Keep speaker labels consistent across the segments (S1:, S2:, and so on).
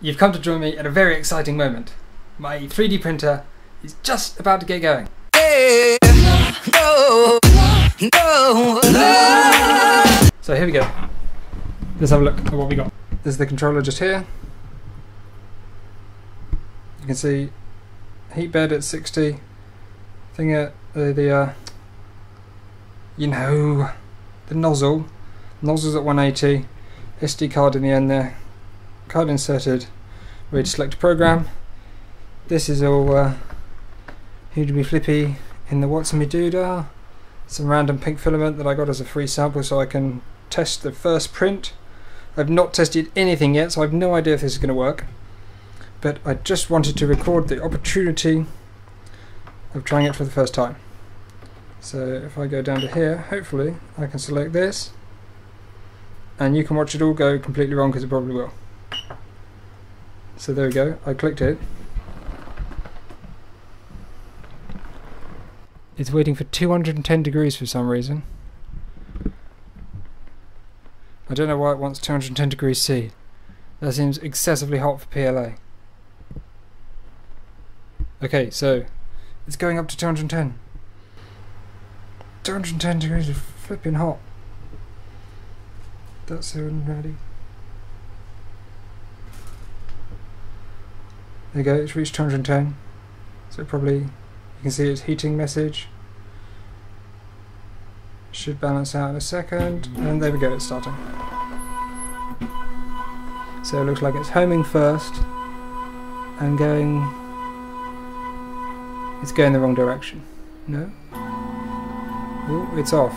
S1: You've come to join me at a very exciting moment. My 3D printer is just about to get going. So here we go. Let's have a look at what we got. There's the controller just here. You can see heat bed at 60. Thing at the nozzle. Nozzle's at 180. SD card in the end there. Card inserted. Ready to select a program. This is all hugely flippy in the What's in Me Doodah. Some random pink filament that I got as a free sample so I can test the first print. I've not tested anything yet, so I have no idea if this is going to work. But I just wanted to record the opportunity of trying it for the first time. So if I go down to here, hopefully I can select this. And you can watch it all go completely wrong because it probably will. So there we go, I clicked it. It's waiting for 210 degrees for some reason. I don't know why it wants 210 degrees C. That seems excessively hot for PLA. Okay, so it's going up to 210. 210 degrees of flipping hot. That's so ready. There you go, it's reached 210. So probably, you can see its heating message. Should balance out in a second. And there we go, it's starting. So it looks like it's homing first and going. It's going the wrong direction. No? Oh, it's off.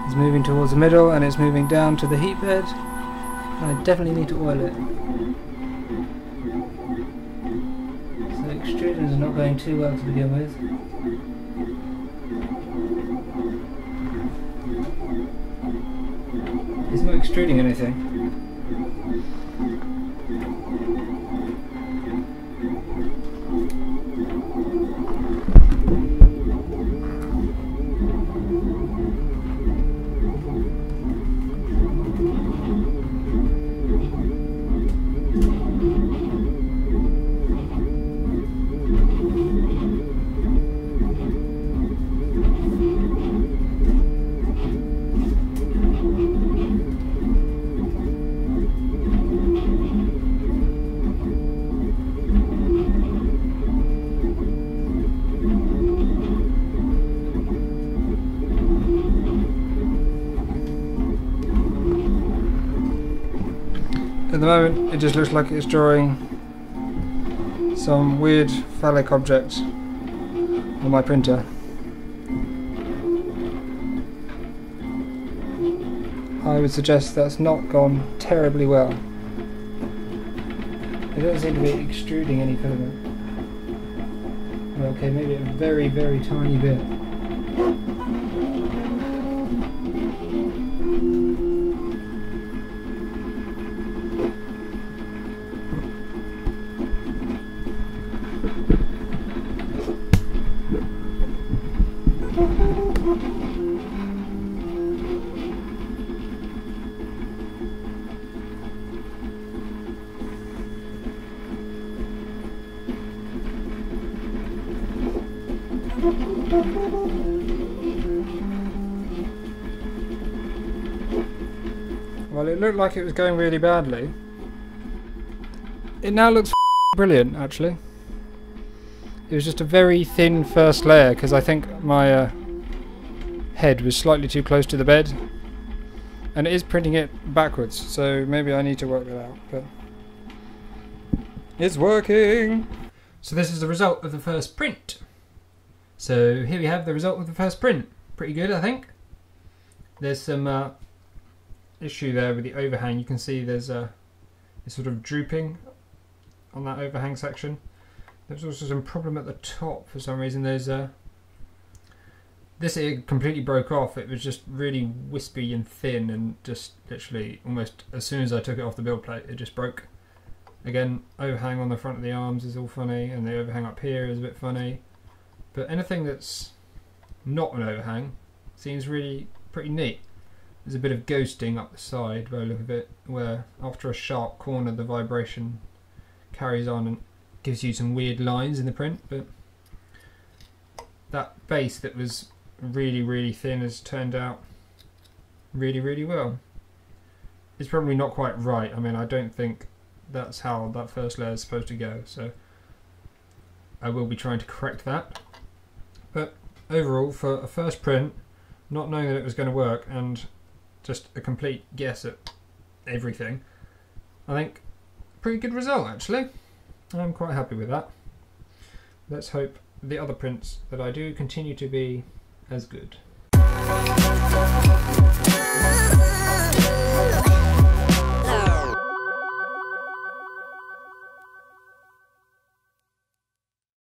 S1: It's moving towards the middle and it's moving down to the heat bed. I definitely need to oil it. So extrusions are not going too well to begin with. It's not extruding anything. At the moment it just looks like it's drawing some weird phallic object on my printer. I would suggest that's not gone terribly well. It doesn't seem to be extruding any filament. Okay, maybe a very, very tiny bit. Well, it looked like it was going really badly. It now looks brilliant, actually. It was just a very thin first layer because I think my head was slightly too close to the bed, and it is printing it backwards, so maybe I need to work that out, but it's working! So this is the result of the first print. So here we have the result of the first print. Pretty good, I think. There's some issue there with the overhang. You can see there's it's sort of drooping on that overhang section. There's also some problem at the top for some reason. There's this it completely broke off. It was just really wispy and thin, and just literally almost as soon as I took it off the build plate, it just broke. Again, overhang on the front of the arms is all funny, and the overhang up here is a bit funny. But anything that's not an overhang seems really pretty neat. there's a bit of ghosting up the side by the look of it, where after a sharp corner the vibration carries on and gives you some weird lines in the print, but that base that was really thin has turned out really well. It's probably not quite right. I mean, I don't think that's how that first layer is supposed to go, so I will be trying to correct that. But overall, for a first print, not knowing that it was going to work and just a complete guess at everything, I think pretty good result actually. I'm quite happy with that. Let's hope the other prints that I do continue to be as good.